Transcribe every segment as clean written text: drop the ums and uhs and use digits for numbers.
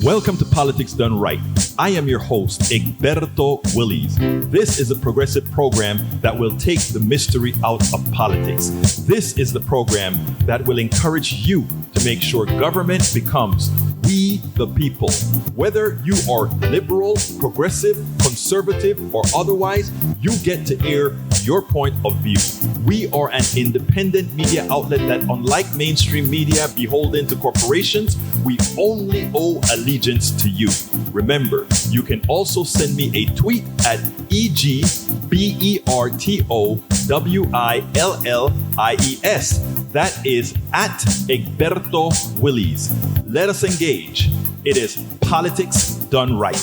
Welcome to Politics Done Right. I am your host, Egberto Willies. This is a progressive program that will take the mystery out of politics. This is the program that will encourage you to make sure government becomes we the people. Whether you are liberal, progressive, conservative, or otherwise, you get to air your point of view. We are an independent media outlet that, unlike mainstream media beholden to corporations, we only owe allegiance to you. Remember, you can also send me a tweet at EGBERTOWILLIES. That is at Egberto Willies. Let us engage. It is Politics Done Right.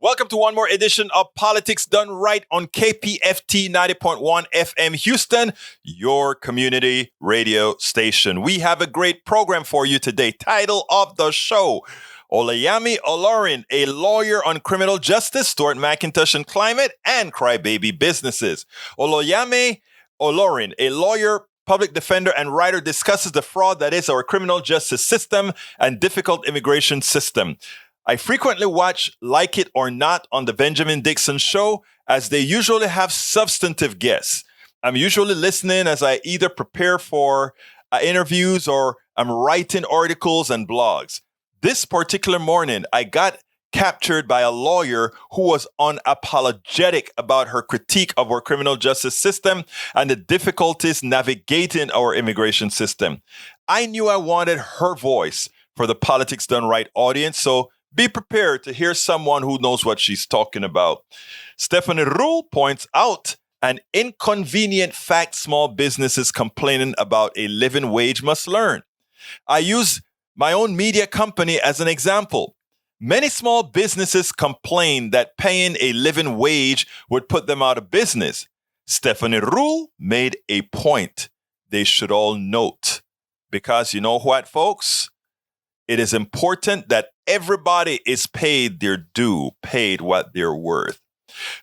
Welcome to one more edition of Politics Done Right on KPFT 90.1 FM Houston, your community radio station. We have a great program for you today. Title of the show, Olayemi Olurin, a lawyer on criminal justice, Stuart Mackintosh and climate, and crybaby businesses. Olayemi Olurin, a lawyer, public defender, and writer, discusses the fraud that is our criminal justice system and difficult immigration system. I frequently watch Like It or Not on the Benjamin Dixon Show, as they usually have substantive guests. I'm usually listening as I either prepare for interviews or I'm writing articles and blogs. This particular morning, I got captured by a lawyer who was unapologetic about her critique of our criminal justice system and the difficulties navigating our immigration system. I knew I wanted her voice for the Politics Done Right audience, so be prepared to hear someone who knows what she's talking about. Stephanie Ruhle points out an inconvenient fact small businesses complaining about a living wage must learn. I use my own media company as an example. Many small businesses complain that paying a living wage would put them out of business. Stephanie Ruhle made a point they should all note. Because you know what, folks? It is important that everybody is paid their due, paid what they're worth.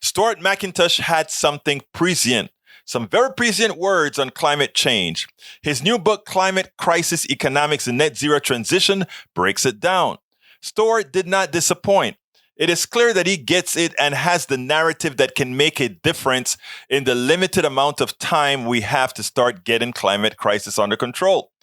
Stuart Mackintosh had something prescient, some very prescient words on climate change. His new book, Climate Crisis, Economics, and Net Zero Transition, breaks it down. Stewart did not disappoint. It is clear that he gets it and has the narrative that can make a difference in the limited amount of time we have to start getting climate crisis under control.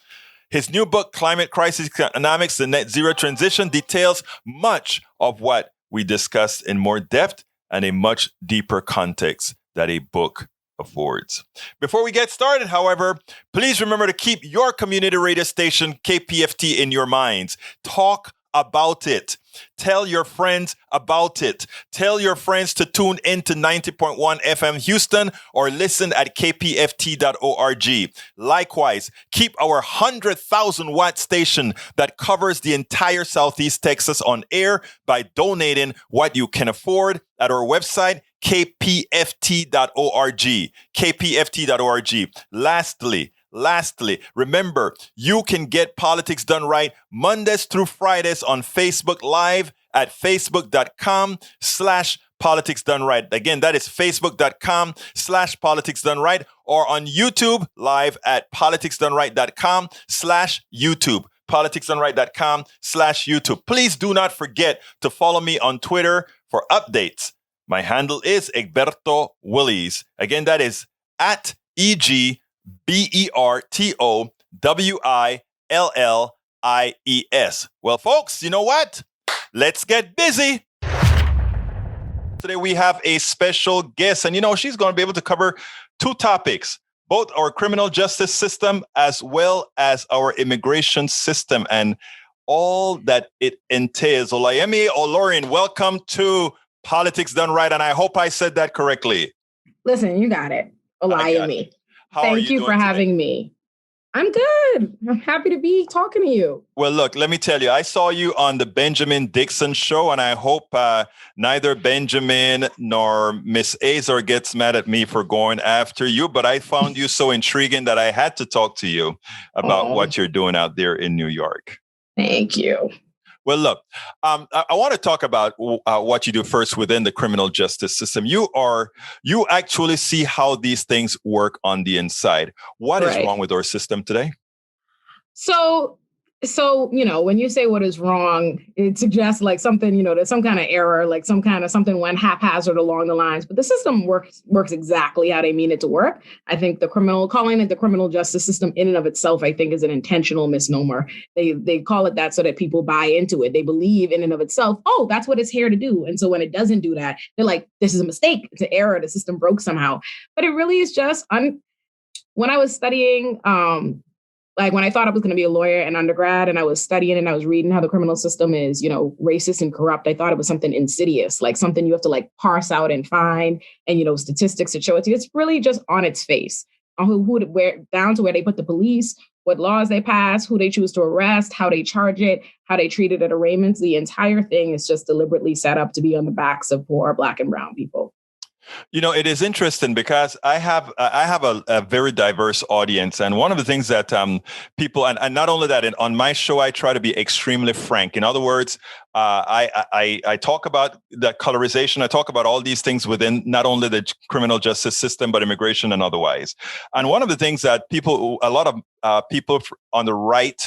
His new book, Climate Crisis, Economics, and Net Zero Transition, details much of what we discussed in more depth and a much deeper context that a book affords. Before we get started, however, please remember to keep your community radio station, KPFT, in your minds. Talk about it. Tell your friends about it. Tell your friends to tune in to 90.1 FM Houston or listen at kpft.org. Likewise, keep our 100,000 watt station that covers the entire Southeast Texas on air by donating what you can afford at our website, kpft.org. kpft.org. Lastly, remember, you can get Politics Done Right Mondays through Fridays on Facebook Live at facebook.com/Politics Done Right. Again, that is facebook.com/Politics Done Right, or on YouTube Live at politicsdoneright.com/YouTube. politicsdoneright.com/YouTube. Please do not forget to follow me on Twitter for updates. My handle is Egberto Willies. Again, that is at EGBERTOWILLIES. Well, folks, you know what? Let's get busy. Today we have a special guest, and she's going to be able to cover two topics, both our criminal justice system as well as our immigration system and all that it entails. Olayemi Olurin, welcome to Politics Done Right, and I hope I said that correctly. Listen, you got it. Olayemi. Thank you for having me. I'm good. I'm happy to be talking to you. Well, look, let me tell you, I saw you on the Benjamin Dixon Show, and I hope neither Benjamin nor Miss Azar gets mad at me for going after you, but I found you so intriguing that I had to talk to you about what you're doing out there in New York. Thank you. Well, look, I want to talk about what you do first within the criminal justice system. You actually see how these things work on the inside. What is wrong with our system today? So, when you say what is wrong, it suggests like something, there's some kind of error, like something went haphazard along the lines. But the system works exactly how they mean it to work. I think calling it the criminal justice system in and of itself, I think, is an intentional misnomer. They call it that so that people buy into it. They believe in and of itself, oh, that's what it's here to do. And so when it doesn't do that, they're like, this is a mistake. It's an error. The system broke somehow. But it really is just when I was studying, like when I thought I was going to be a lawyer in undergrad and I was studying and I was reading how the criminal system is, racist and corrupt, I thought it was something insidious, like something you have to like parse out and find and, statistics to show it to you. It's really just on its face, down to where they put the police, what laws they pass, who they choose to arrest, how they charge it, how they treat it at arraignments. The entire thing is just deliberately set up to be on the backs of poor Black and brown people. It is interesting because I have a very diverse audience. And one of the things that people, and not only that, on my show, I try to be extremely frank. In other words, I talk about the colorization. I talk about all these things within not only the criminal justice system, but immigration and otherwise. And one of the things that a lot of people on the right,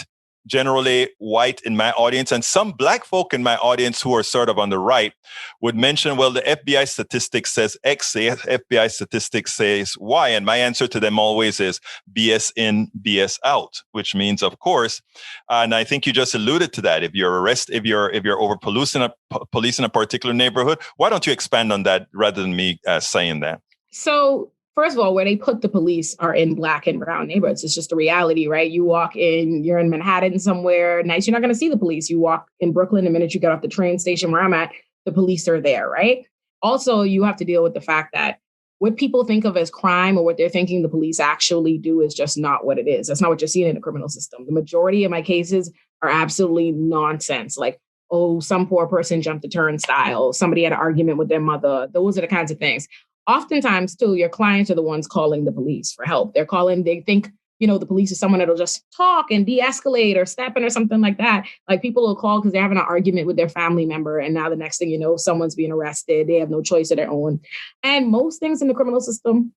generally white in my audience, and some Black folk in my audience who are sort of on the right, would mention, well, the FBI statistics says X, the FBI statistics says Y. And my answer to them always is BS in, BS out, which means, of course, and I think you just alluded to that. If you're over policing a particular neighborhood, why don't you expand on that rather than me saying that? So, first of all, where they put the police are in Black and brown neighborhoods. It's just a reality, right? You walk in, you're in Manhattan somewhere nice, you're not going to see the police. You walk in Brooklyn, the minute you get off the train station where I'm at, the police are there, right? Also, you have to deal with the fact that what people think of as crime or what they're thinking the police actually do is just not what it is. That's not what you're seeing in the criminal system. The majority of my cases are absolutely nonsense. Like, oh, some poor person jumped a turnstile, somebody had an argument with their mother. Those are the kinds of things. Oftentimes, too, your clients are the ones calling the police for help. They think, the police is someone that'll just talk and de-escalate or step in or something like that. Like people will call because they're having an argument with their family member. And now the next thing you know, someone's being arrested. They have no choice of their own. And most things in the criminal system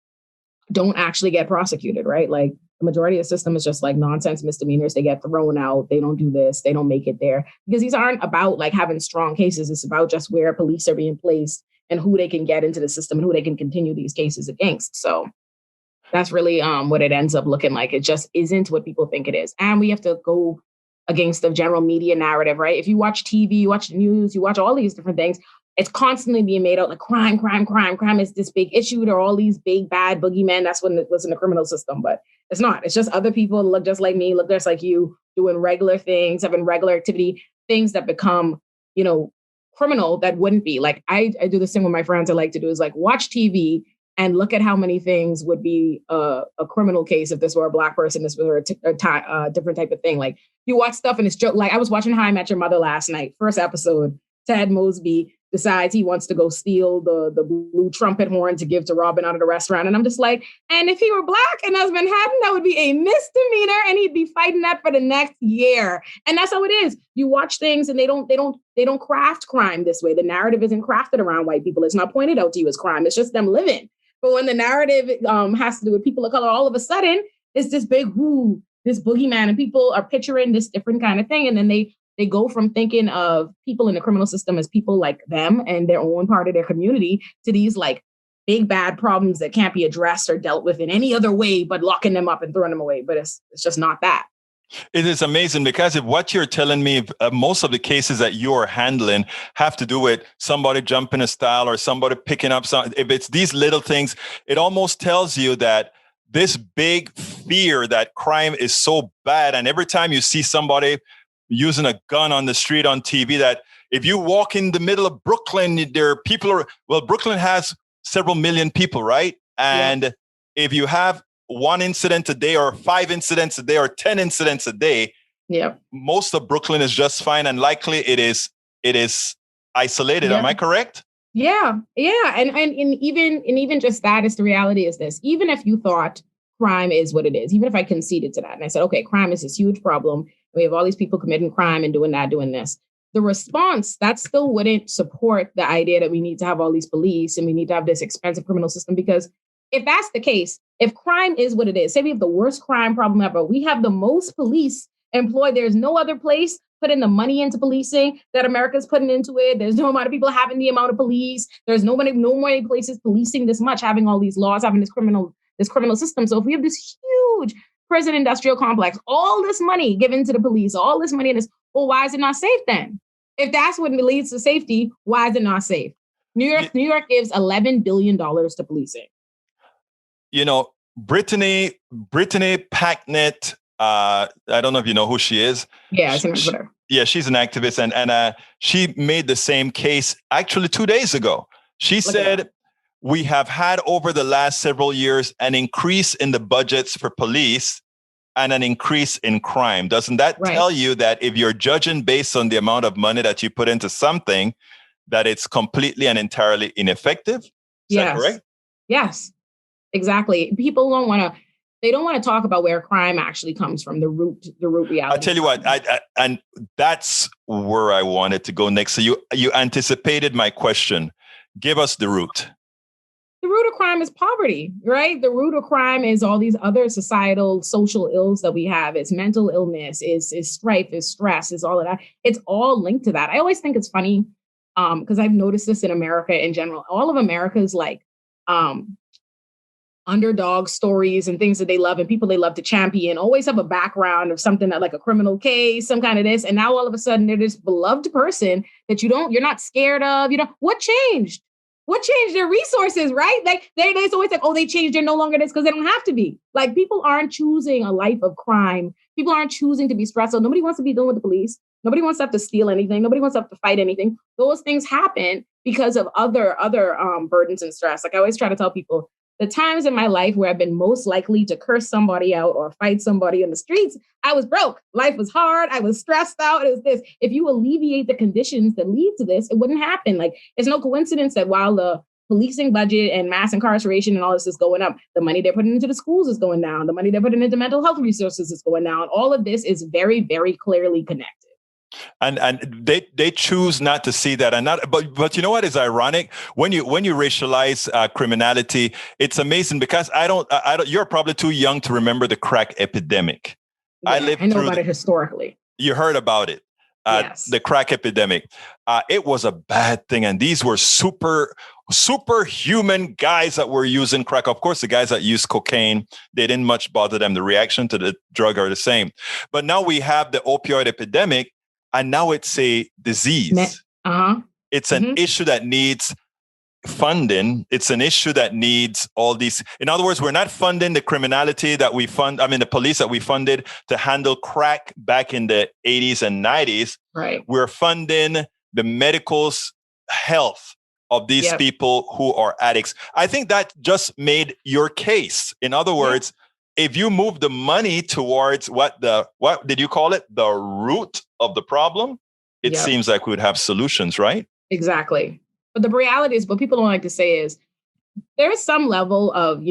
don't actually get prosecuted, right? Like the majority of the system is just like nonsense misdemeanors. They get thrown out. They don't do this. They don't make it there because these aren't about like having strong cases. It's about just where police are being placed and who they can get into the system and who they can continue these cases against. So that's really what it ends up looking like. It just isn't what people think it is. And we have to go against the general media narrative, right? If you watch TV, you watch the news, you watch all these different things, it's constantly being made out like crime is this big issue. There are all these big, bad boogeymen. That's what was in the criminal system, but it's not. It's just other people look just like me, look just like you, doing regular things, having regular activity, things that become, criminal that wouldn't be. Like I do this thing with my friends I like to do is like watch TV and look at how many things would be a criminal case if this were a Black person, this were a different type of thing. Like you watch stuff and it's joke. Like I was watching How I Met Your Mother last night, first episode. Ted Mosby decides he wants to go steal the blue trumpet horn to give to Robin out of the restaurant. And I'm just like, and if he were Black and that was Manhattan, that would be a misdemeanor and he'd be fighting that for the next year. And that's how it is. You watch things and they don't craft crime this way. The narrative isn't crafted around white people. It's not pointed out to you as crime. It's just them living. But when the narrative has to do with people of color, all of a sudden it's this big, this boogeyman, and people are picturing this different kind of thing. And then they go from thinking of people in the criminal system as people like them and their own part of their community to these like big, bad problems that can't be addressed or dealt with in any other way but locking them up and throwing them away. But it's just not that. It is amazing because if what you're telling me, most of the cases that you're handling have to do with somebody jumping a stile or somebody picking up something. If it's these little things, it almost tells you that this big fear that crime is so bad. And every time you see somebody using a gun on the street on TV, that if you walk in the middle of Brooklyn, Brooklyn has several million people, right? And if you have one incident a day or 5 incidents a day or 10 incidents a day, most of Brooklyn is just fine. And likely it is isolated. Am I correct? Yeah. And even just that is the reality is this. Even if you thought crime is what it is, even if I conceded to that and I said, okay, crime is this huge problem. We have all these people committing crime and doing this. the response, that still wouldn't support the idea that we need to have all these police and we need to have this expensive criminal system. Because if that's the case, if crime is what it is, say we have the worst crime problem ever, we have the most police employed. There's no other place putting the money into policing that America's putting into it. There's no amount of people having the amount of police. There's no many places policing this much, having all these laws, having this criminal system. So if we have this huge prison industrial complex, all this money given to the police, all this money in this, well, why is it not safe then? If that's what leads to safety, why is it not safe? New York gives $11 billion to policing. You know, Brittany Packnett, I don't know if you know who she is. Yeah, it's on Twitter. Yeah, she's an activist, and she made the same case actually 2 days ago. She said, we have had over the last several years an increase in the budgets for police and an increase in crime. Doesn't that tell you that if you're judging based on the amount of money that you put into something, that it's completely and entirely ineffective? Is that correct? Yes, exactly. People don't want to talk about where crime actually comes from, the root reality. I'll tell you what, and that's where I wanted to go next. So you anticipated my question. Give us the root. The root of crime is poverty, right? The root of crime is all these other societal, social ills that we have. It's mental illness, is strife, is stress, is all of that. It's all linked to that. I always think it's funny because I've noticed this in America in general. All of America's like underdog stories and things that they love and people they love to champion always have a background of something that like a criminal case, some kind of this. And now all of a sudden they're this beloved person that you're not scared of. What changed? What changed? Their resources, right? Like they're always like, oh, they changed. They're no longer this because they don't have to be. Like people aren't choosing a life of crime. People aren't choosing to be stressful. Nobody wants to be dealing with the police. Nobody wants to have to steal anything. Nobody wants to have to fight anything. Those things happen because of other burdens and stress. Like I always try to tell people, the times in my life where I've been most likely to curse somebody out or fight somebody in the streets, I was broke. Life was hard. I was stressed out. It was this. If you alleviate the conditions that lead to this, it wouldn't happen. Like it's no coincidence that while the policing budget and mass incarceration and all this is going up, the money they're putting into the schools is going down. The money they're putting into mental health resources is going down. All of this is very, very clearly connected. And they choose not to see that, and not. But you know what is ironic? When you racialize criminality, it's amazing because I don't. You're probably too young to remember the crack epidemic. Yeah, I know about it historically. You heard about it. Yes. The crack epidemic. It was a bad thing, and these were superhuman guys that were using crack. Of course, the guys that use cocaine, they didn't much bother them. The reaction to the drug are the same. But now we have the opioid epidemic. And now it's a disease. It's an issue that needs funding. It's an issue that needs all these. In other words, we're not funding the criminality that we the police that we funded to handle crack back in the 80s and 90s. Right. We're funding the medical health of these people who are addicts. I think that just made your case. In other words, if you move the money towards what did you call it? The root of the problem, it seems like we would have solutions, right? Exactly. But the reality is, what people don't like to say is there's some level of,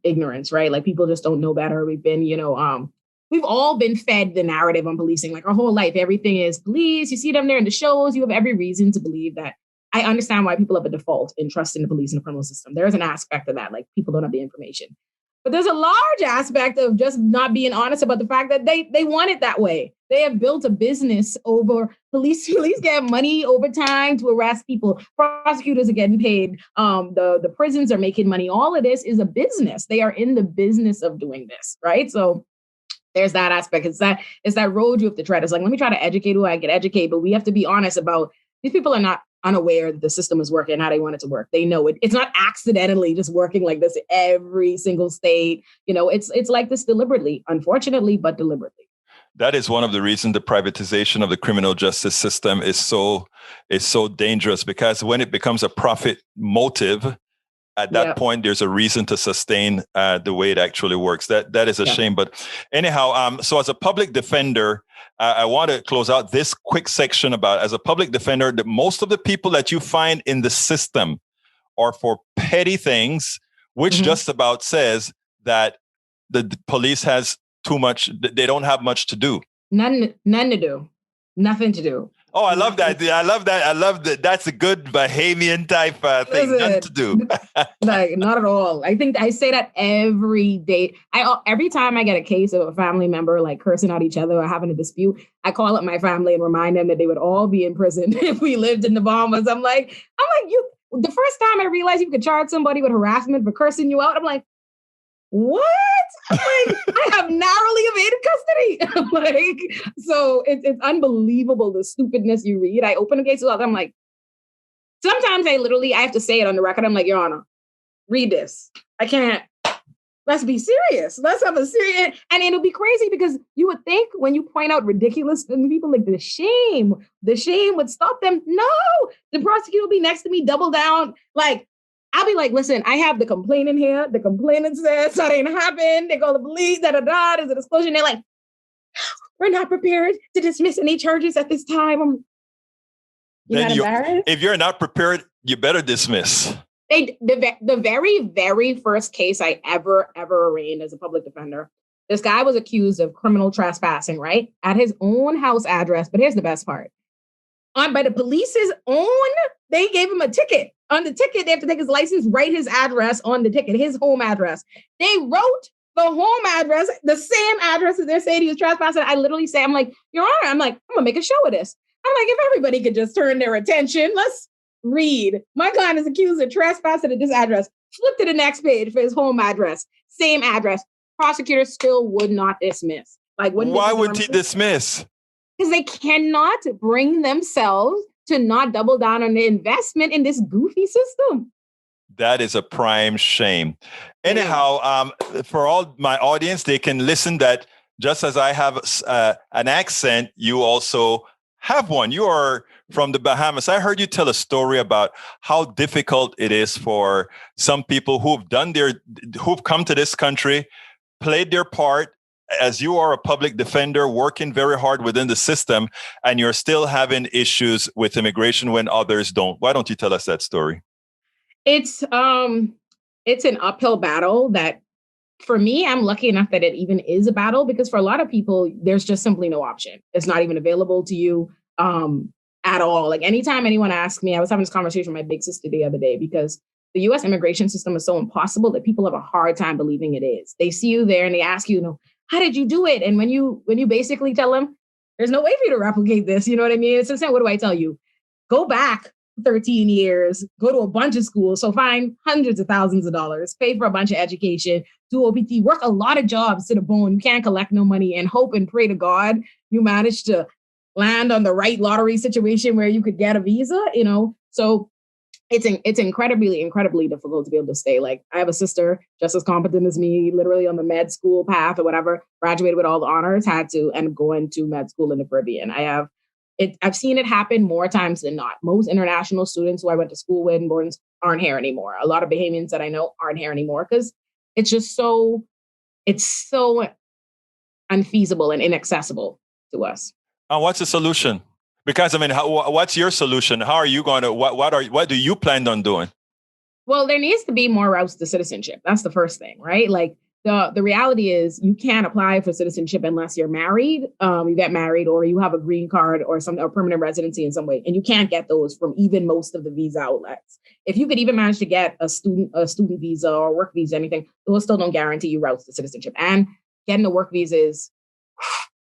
ignorance, right? Like people just don't know better. We've been, we've all been fed the narrative on policing, like our whole life. Everything is police. You see them there in the shows. You have every reason to believe that. I understand why people have a default in trusting the police and the criminal system. There's an aspect of that, like people don't have the information. But there's a large aspect of just not being honest about the fact that they want it that way. They have built a business over police. Police get money over time to arrest people. Prosecutors are getting paid. The prisons are making money. All of this is a business. They are in the business of doing this, right? So there's that aspect. It's that road you have to tread. It's like, let me try to educate who I can educate, but we have to be honest about these people are not unaware that the system is working, how they want it to work. They know it. It's not accidentally just working like this in every single state. It's like this deliberately, unfortunately, but deliberately. That is one of the reasons the privatization of the criminal justice system is so dangerous, because when it becomes a profit motive, at that point, there's a reason to sustain the way it actually works. That is a shame. But anyhow, so as a public defender, I want to close out this quick section about, as a public defender, that most of the people that you find in the system are for petty things, which just about says that the police has too much, they don't have much to do. None to do. Nothing to do. Oh, I love that. I love that. I love that. That's a good Bahamian type thing. Nothing to do. Like, not at all. I think I say that every day. Every time I get a case of a family member like cursing at each other or having a dispute, I call up my family and remind them that they would all be in prison if we lived in the Bahamas. I'm like, you. The first time I realized you could charge somebody with harassment for cursing you out, I'm like, what? I'm like, I have narrowly evaded custody. Like, so it's unbelievable the stupidness you read. I open a case up, I'm like, sometimes I have to say it on the record. I'm like, Your Honor, read this. I can't. Let's be serious. Let's have a serious, and it'll be crazy because you would think when you point out ridiculous things, people like the shame would stop them. No, the prosecutor will be next to me, double down. Like, I'll be like, listen, I have the complainant here. The complainant says that ain't happened. They call the police, there's a disclosure. And they're like, we're not prepared to dismiss any charges at this time. If you're not prepared, you better dismiss. The very, very first case I ever arraigned as a public defender, this guy was accused of criminal trespassing, right? At his own house address. But here's the best part. By the police's own, they gave him a ticket. On the ticket, they have to take his license, write his address on the ticket, his home address. They wrote the home address, the same address that they're saying he was trespassing. I literally say, I'm like, Your Honor, I'm going to make a show of this. I'm like, if everybody could just turn their attention, let's read. My client is accused of trespassing at this address. Flip to the next page for his home address. Same address. Prosecutor still would not dismiss. Like, why would he dismiss? Because they cannot bring themselves to not double down on the investment in this goofy system. That is a prime shame. Anyhow, for all my audience, they can listen that just as I have an accent, you also have one. You are from the Bahamas. I heard you tell a story about how difficult it is for some people who've come to this country, played their part, as you are a public defender working very hard within the system, and you're still having issues with immigration when others don't. Why don't you tell us that story? It's an uphill battle that, for me, I'm lucky enough that it even is a battle, because for a lot of people, there's just simply no option. It's not even available to you at all. Like, anytime anyone asks me, I was having this conversation with my big sister the other day, because the U.S. immigration system is so impossible that people have a hard time believing it is. They see you there and they ask you, how did you do it? And when you basically tell them, there's no way for you to replicate this, you know what I mean? It's insane. What do I tell you? Go back 13 years, go to a bunch of schools, so find hundreds of thousands of dollars, pay for a bunch of education, do OPT, work a lot of jobs to the bone. You can't collect no money, and hope and pray to God you manage to land on the right lottery situation where you could get a visa, So it's incredibly, incredibly difficult to be able to stay. Like, I have a sister just as competent as me, literally on the med school path or whatever, graduated with all the honors, had to end up going to med school in the Caribbean. I've seen it happen more times than not. Most international students who I went to school with and boardings aren't here anymore. A lot of Bahamians that I know aren't here anymore because it's so unfeasible and inaccessible to us. What's the solution? Because, what's your solution? How are you going to, what do you plan on doing? Well, there needs to be more routes to citizenship. That's the first thing, right? Like, the reality is you can't apply for citizenship unless you're married, you get married, or you have a green card or permanent residency in some way. And you can't get those from even most of the visa outlets. If you could even manage to get a student visa or work visa, anything, those still don't guarantee you routes to citizenship. And getting a work visa is,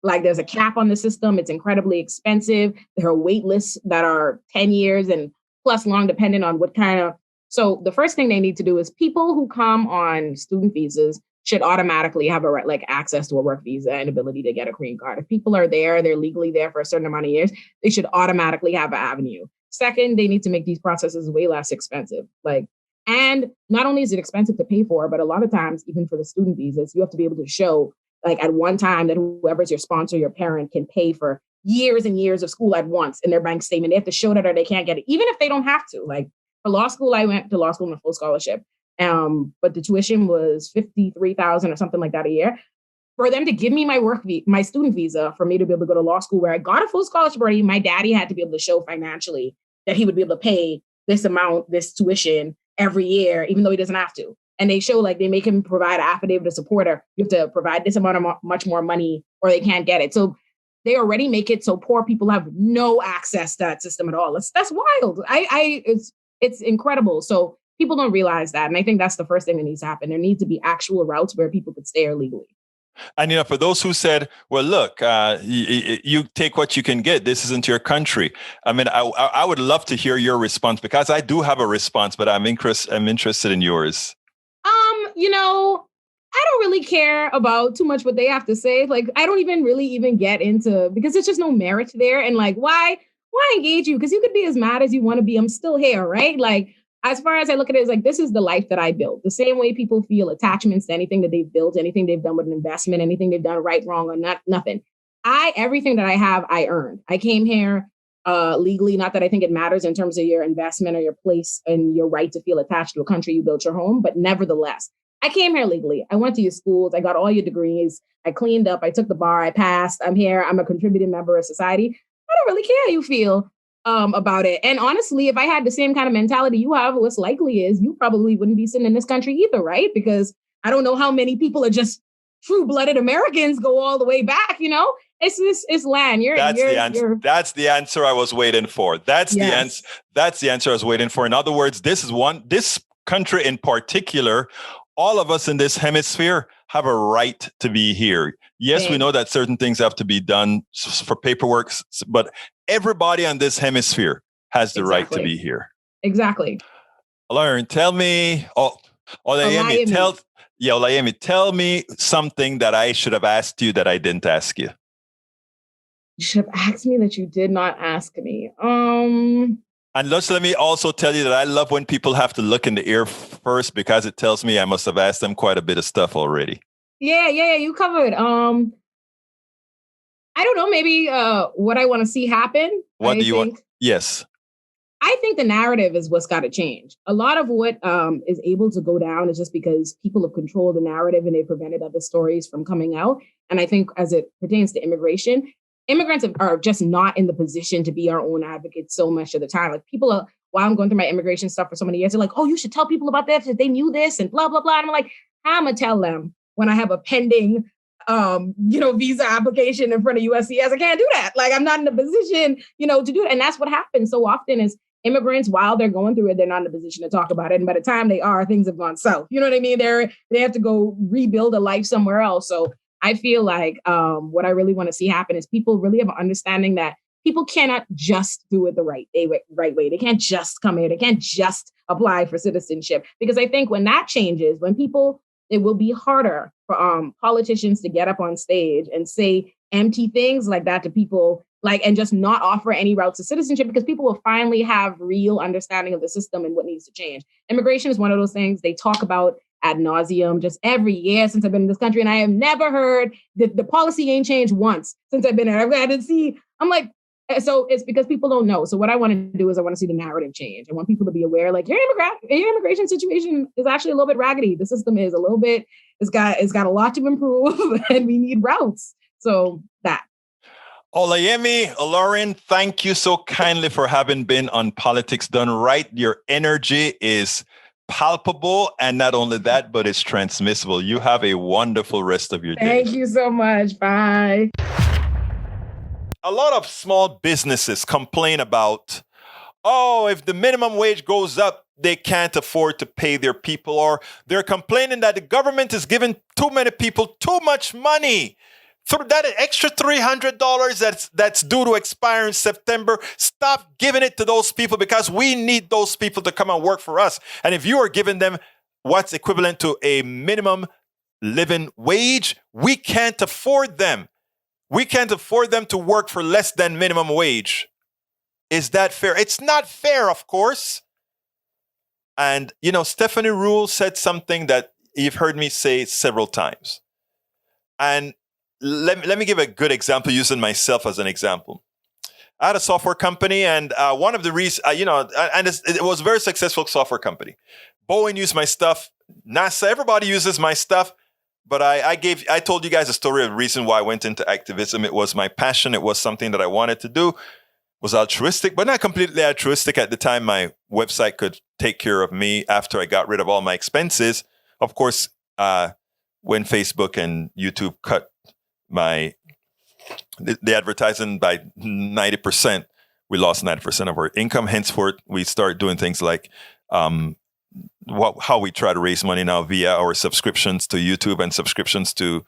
like, there's a cap on the system. It's incredibly expensive. There are wait lists that are 10 years and plus long, depending on what kind of. So the first thing they need to do is people who come on student visas should automatically have access to a work visa and ability to get a green card. If people are there, they're legally there for a certain amount of years, they should automatically have an avenue. Second, they need to make these processes way less expensive. And not only is it expensive to pay for, but a lot of times, even for the student visas, you have to be able to show, at one time, that whoever's your sponsor, your parent, can pay for years and years of school at once in their bank statement. They have to show that or they can't get it, even if they don't have to. Like, for law school, I went to law school on a full scholarship. But the tuition was $53,000 or something like that a year. For them to give me my student visa for me to be able to go to law school where I got a full scholarship already, my daddy had to be able to show financially that he would be able to pay this amount, this tuition every year, even though he doesn't have to. And they show, they make him provide an affidavit of support, or you have to provide this amount of much more money or they can't get it. So they already make it so poor people have no access to that system at all. That's wild. It's incredible. So people don't realize that. And I think that's the first thing that needs to happen. There needs to be actual routes where people could stay here legally. And, for those who said, well, look, you take what you can get. This isn't your country. I mean, I would love to hear your response, because I do have a response, but I'm interested in yours. I don't really care about too much what they have to say. Like, I don't even get into, because there's just no merit there. And like, why engage you? Because you could be as mad as you want to be. I'm still here, right? Like, as far as I look at it, it's like, this is the life that I built. The same way people feel attachments to anything that they've built, anything they've done with an investment, anything they've done right, wrong, or nothing. Everything that I have, I earned. I came here legally. Not that I think it matters in terms of your investment or your place and your right to feel attached to a country you built your home. But nevertheless, I came here legally. I went to your schools. I got all your degrees. I cleaned up. I took the bar. I passed. I'm here. I'm a contributing member of society. I don't really care how you feel about it. And honestly, if I had the same kind of mentality you have, what's likely is you probably wouldn't be sitting in this country either, right? Because I don't know how many people are just true-blooded Americans go all the way back, It's land. That's the answer I was waiting for. That's the answer I was waiting for. In other words, this country in particular, all of us in this hemisphere have a right to be here. Yes, we know that certain things have to be done for paperwork, but everybody on this hemisphere has the right to be here. Exactly. Olurin, tell me, Olayemi, tell me something that I should have asked you that I didn't ask you. You should have asked me that you did not ask me. And let me also tell you that I love when people have to look in the ear first, because it tells me I must have asked them quite a bit of stuff already. Yeah, you covered. I don't know, maybe what I want to see happen. What do you want? Yes. I think the narrative is what's got to change. A lot of what is able to go down is just because people have controlled the narrative and they prevented other stories from coming out. And I think as it pertains to immigration, immigrants are just not in the position to be our own advocates so much of the time. Like, people are, while I'm going through my immigration stuff for so many years, they're like, oh, you should tell people about this if they knew this and blah, blah, blah. And I'm like, I'm going to tell them when I have a pending, visa application in front of USCIS. I can't do that. Like, I'm not in a position, to do it. And that's what happens so often is immigrants, while they're going through it, they're not in a position to talk about it. And by the time they are, things have gone south. You know what I mean? They have to go rebuild a life somewhere else. So I feel like what I really want to see happen is people really have an understanding that people cannot just do it the right way. They can't just come here. They can't just apply for citizenship. Because I think when that changes, it will be harder for politicians to get up on stage and say empty things like that to people, and just not offer any routes to citizenship, because people will finally have real understanding of the system and what needs to change. Immigration is one of those things they talk about ad nauseum just every year since I've been in this country. And I have never heard that the policy ain't changed once since I've been here. I've got to see, I'm like, so it's because people don't know. So what I want to do is I want to see the narrative change. I want people to be aware, like, your immigration situation is actually a little bit raggedy. The system is a little bit, it's got a lot to improve and we need routes. So that. Olayemi Olurin, thank you so kindly for having been on Politics Done Right. Your energy is palpable, and not only that, but it's transmissible. You have a wonderful rest of your day. Thank you so much. Bye. A lot of small businesses complain about, if the minimum wage goes up, they can't afford to pay their people, or they're complaining that the government is giving too many people too much money. So that extra $300 that's due to expire in September, stop giving it to those people, because we need those people to come and work for us. And if you are giving them what's equivalent to a minimum living wage, we can't afford them. We can't afford them to work for less than minimum wage. Is that fair? It's not fair, of course. And, Stephanie Ruhle said something that you've heard me say several times. And let me give a good example, using myself as an example. I had a software company, and one of the reasons, it was a very successful software company. Boeing used my stuff. NASA, everybody uses my stuff. But I told you guys a story of the reason why I went into activism. It was my passion. It was something that I wanted to do. It was altruistic, but not completely altruistic. At the time, my website could take care of me after I got rid of all my expenses. Of course, when Facebook and YouTube cut my the advertising by 90%. We lost 90% of our income. Henceforth, we start doing things like how we try to raise money now via our subscriptions to YouTube and subscriptions to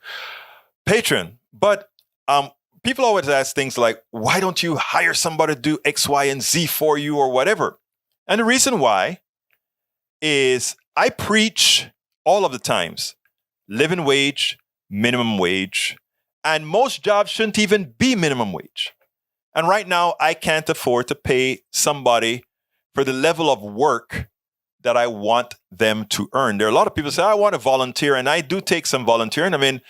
Patreon. But people always ask things like, why don't you hire somebody to do X, Y, and Z for you or whatever? And the reason why is I preach all of the times, living wage, minimum wage, and most jobs shouldn't even be minimum wage. And right now, I can't afford to pay somebody for the level of work that I want them to earn. There are a lot of people say, I want to volunteer, and I do take some volunteering. I mean,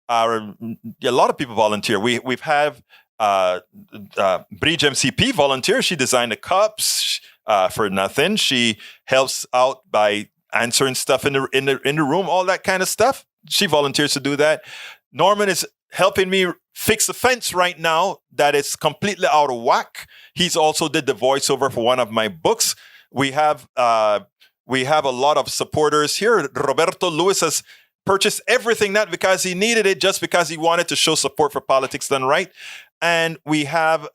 a lot of people volunteer. We've had Bridge MCP volunteer. She designed the cups for nothing. She helps out by answering stuff in the room, all that kind of stuff. She volunteers to do that. Norman is helping me fix the fence right now that is completely out of whack. He's also did the voiceover for one of my books. We have a lot of supporters here. Roberto Lewis has purchased everything, not because he needed it, just because he wanted to show support for Politics Done Right. And we have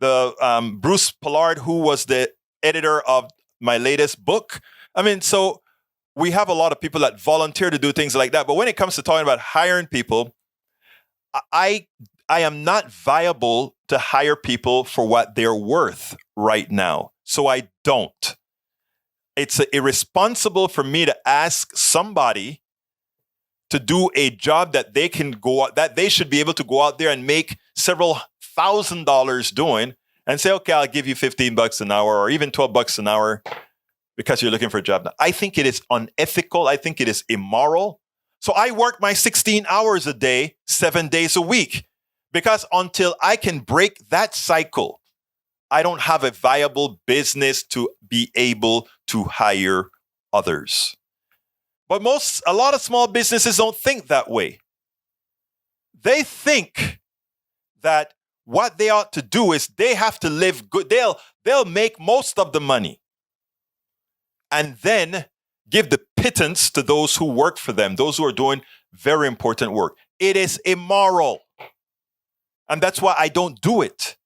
Bruce Pollard, who was the editor of my latest book. I mean, so we have a lot of people that volunteer to do things like that. But when it comes to talking about hiring people, I am not viable to hire people for what they're worth right now. So I don't. It's irresponsible for me to ask somebody to do a job that they can go out, that they should be able to go out there and make several $1,000s doing and say, okay, I'll give you $15 an hour or even $12 an hour because you're looking for a job. Now, I think it is unethical. I think it is immoral. So I work my 16 hours a day, 7 days a week, because until I can break that cycle, I don't have a viable business to be able to hire others. But a lot of small businesses don't think that way. They think that what they ought to do is they have to live good. They'll make most of the money and then give the pittance to those who work for them, those who are doing very important work. It is immoral. And that's why I don't do it.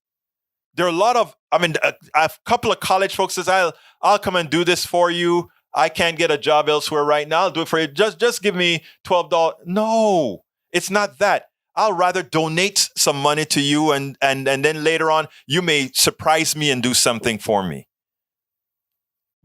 There are a lot of, a couple of college folks says, I'll come and do this for you. I can't get a job elsewhere right now. I'll do it for you. Just give me $12. No, it's not that. I'll rather donate some money to you and then later on, you may surprise me and do something for me.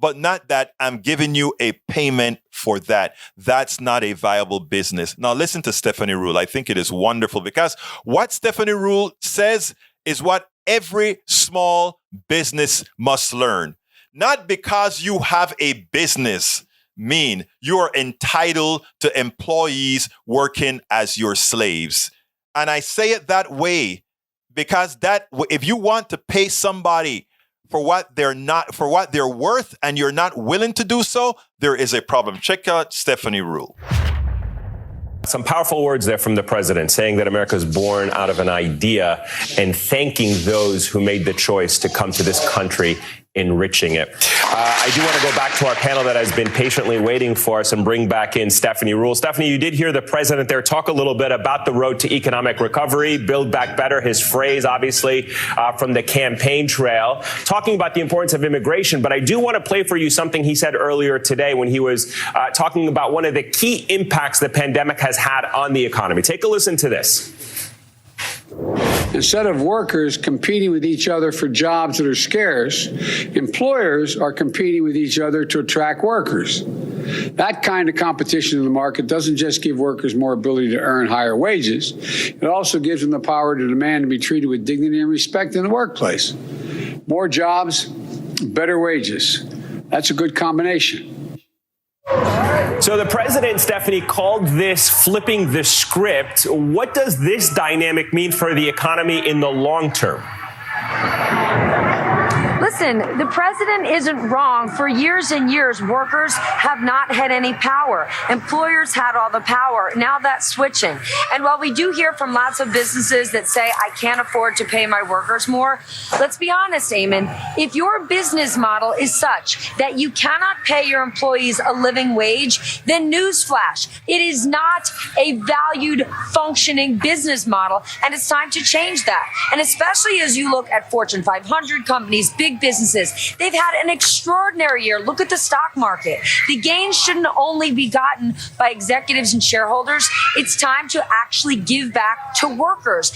But not that I'm giving you a payment for that. That's not a viable business. Now listen to Stephanie Ruhle. I think it is wonderful because what Stephanie Ruhle says is what every small business must learn. Not because you have a business mean you are entitled to employees working as your slaves. And I say it that way because if you want to pay somebody for what they're worth and you're not willing to do so, there is a problem. Check out Stephanie Ruhle. Some powerful words there from the president saying that America is born out of an idea and thanking those who made the choice to come to this country, enriching it. I do want to go back to our panel that has been patiently waiting for us and bring back in Stephanie Ruhle. Stephanie, you did hear the president there talk a little bit about the road to economic recovery, build back better, his phrase, obviously, from the campaign trail, talking about the importance of immigration. But I do want to play for you something he said earlier today when he was talking about one of the key impacts the pandemic has had on the economy. Take a listen to this. Instead of workers competing with each other for jobs that are scarce, employers are competing with each other to attract workers. That kind of competition in the market doesn't just give workers more ability to earn higher wages, it also gives them the power to demand to be treated with dignity and respect in the workplace. More jobs, better wages. That's a good combination. So the president, Stephanie, called this flipping the script. What does this dynamic mean for the economy in the long term? Listen, the president isn't wrong. For years and years, workers have not had any power. Employers had all the power. Now that's switching. And while we do hear from lots of businesses that say, I can't afford to pay my workers more, let's be honest, Eamon, if your business model is such that you cannot pay your employees a living wage, then newsflash, it is not a valued, functioning business model, and it's time to change that. And especially as you look at Fortune 500 companies, big businesses, they've had an extraordinary year. Look at the stock market. The gains shouldn't only be gotten by executives and shareholders. It's time to actually give back to workers.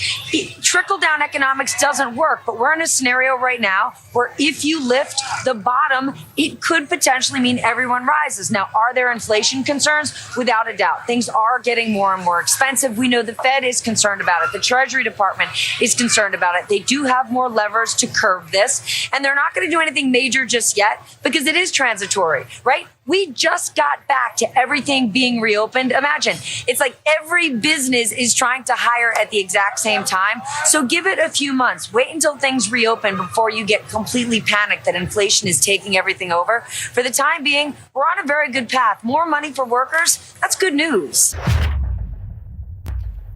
Trickle-down economics doesn't work, but we're in a scenario right now where if you lift the bottom, it could potentially mean everyone rises. Now, are there inflation concerns? Without a doubt. Things are getting more and more expensive. We know the Fed is concerned about it. The Treasury Department is concerned about it. They do have more levers to curb this, and they're not going to do anything major just yet because it is transitory, right? We just got back to everything being reopened. Imagine, it's like every business is trying to hire at the exact same time. So give it a few months. Wait until things reopen before you get completely panicked that inflation is taking everything over. For the time being, we're on a very good path. More money for workers, that's good news.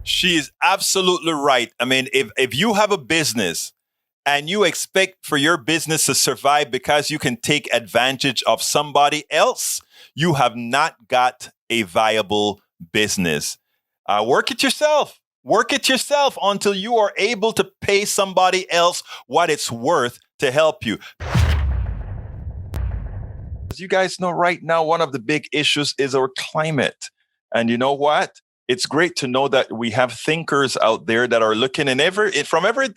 She is absolutely right. I mean, if you have a business and you expect for your business to survive because you can take advantage of somebody else, you have not got a viable business. Work it yourself. Work it yourself until you are able to pay somebody else what it's worth to help you. As you guys know, right now, one of the big issues is our climate. And you know what? It's great to know that we have thinkers out there that are looking from every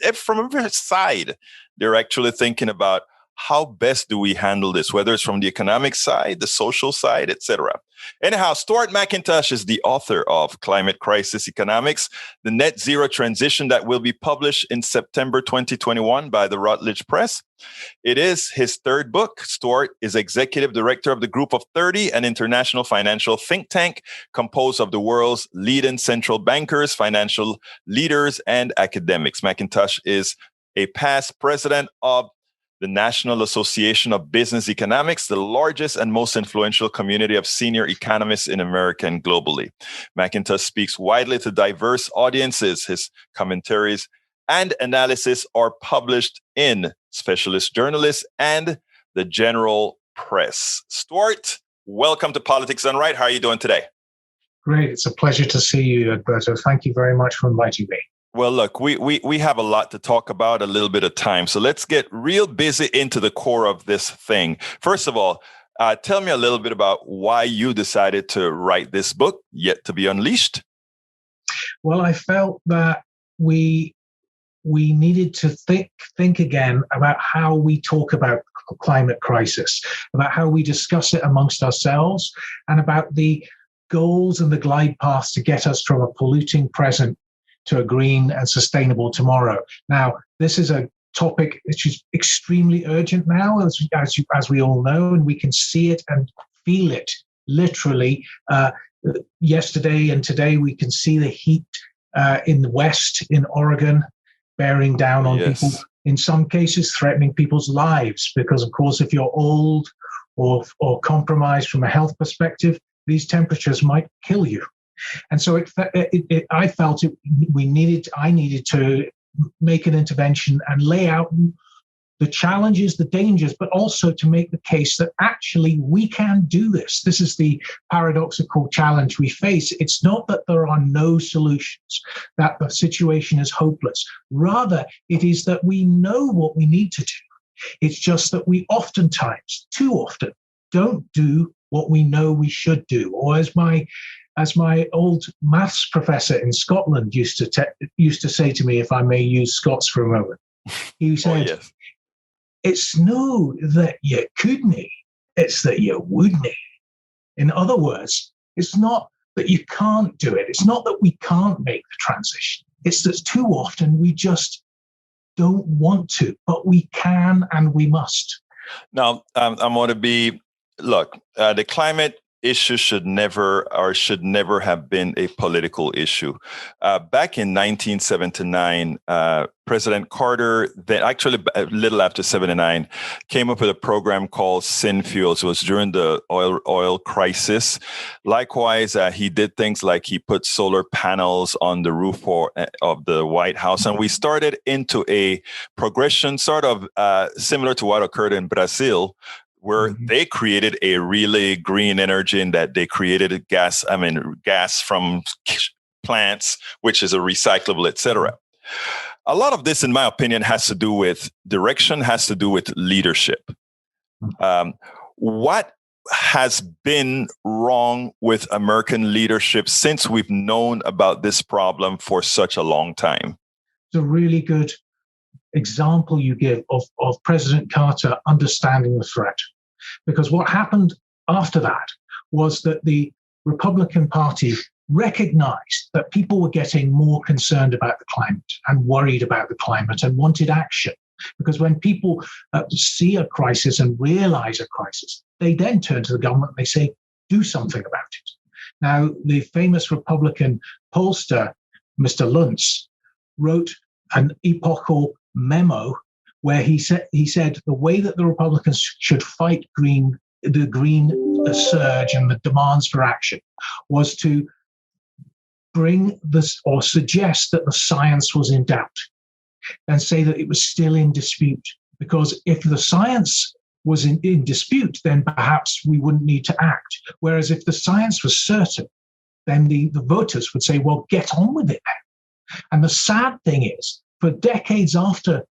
side. They're actually thinking about how best do we handle this, whether it's from the economic side, the social side, etc. Anyhow, Stuart Mackintosh is the author of Climate Crisis Economics, the Net Zero Transition, that will be published in September 2021 by the Routledge Press. It is his third book. Stuart is executive director of the Group of 30, an international financial think tank composed of the world's leading central bankers, financial leaders, and academics. Mcintosh is a past president of the National Association of Business Economics, the largest and most influential community of senior economists in America and globally. Mcintosh speaks widely to diverse audiences. His commentaries and analysis are published in Specialist Journalists and the General Press. Stuart, welcome to Politics Done Right. How are you doing today? Great. It's a pleasure to see you, Alberto. Thank you very much for inviting me. Well, look, we have a lot to talk about, a little bit of time. So let's get real busy into the core of this thing. First of all, tell me a little bit about why you decided to write this book, Yet to be Unleashed. Well, I felt that we needed to think again about how we talk about climate crisis, about how we discuss it amongst ourselves, and about the goals and the glide paths to get us from a polluting present to a green and sustainable tomorrow. Now, this is a topic which is extremely urgent now, as we all know, and we can see it and feel it literally. Yesterday and today, we can see the heat in the West, in Oregon, bearing down on people, in some cases threatening people's lives, because, of course, if you're old or compromised from a health perspective, these temperatures might kill you. And so I felt I needed to make an intervention and lay out the challenges, the dangers, but also to make the case that actually we can do this. This is the paradoxical challenge we face. It's not that there are no solutions, that the situation is hopeless. Rather, it is that we know what we need to do. It's just that we oftentimes, too often, don't do what we know we should do. Or as my old maths professor in Scotland used to say to me, if I may use Scots for a moment, he said, It's no that you couldn't, it's that you wouldn't. In other words, it's not that you can't do it. It's not that we can't make the transition. It's that too often we just don't want to, but we can and we must. Now, I'm going to be, look, the climate issue should never have been a political issue. Back in 1979, President Carter, then actually a little after 79, came up with a program called Sin Fuels. It was during the oil crisis. Likewise, he did things like he put solar panels on the roof of the White House. And we started into a progression sort of similar to what occurred in Brazil, where they created a really green energy in that they created gas from plants, which is a recyclable, etc. A lot of this, in my opinion, has to do with direction, has to do with leadership. What has been wrong with American leadership since we've known about this problem for such a long time? It's a really good example you give of President Carter understanding the threat. Because what happened after that was that the Republican Party recognized that people were getting more concerned about the climate and worried about the climate and wanted action. Because when people see a crisis and realize a crisis, they then turn to the government and they say, do something about it. Now, the famous Republican pollster, Mr. Luntz, wrote an epochal memo where he said the way that the Republicans should fight the green surge and the demands for action was to bring this or suggest that the science was in doubt and say that it was still in dispute. Because if the science was in dispute, then perhaps we wouldn't need to act. Whereas if the science was certain, then the voters would say, well, get on with it then. And the sad thing is, for decades after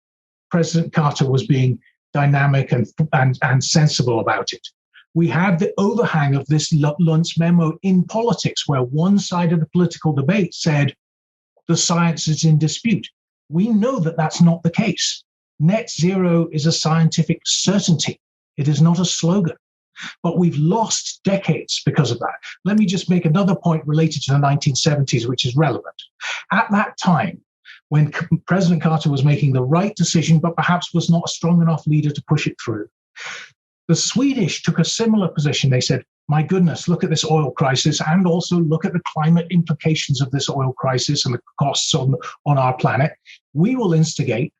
President Carter was being dynamic and sensible about it, we had the overhang of this Luntz memo in politics, where one side of the political debate said the science is in dispute. We know that that's not the case. Net zero is a scientific certainty. It is not a slogan. But we've lost decades because of that. Let me just make another point related to the 1970s, which is relevant. At that time, when President Carter was making the right decision, but perhaps was not a strong enough leader to push it through, the Swedish took a similar position. They said, my goodness, look at this oil crisis, and also look at the climate implications of this oil crisis and the costs on our planet. We will instigate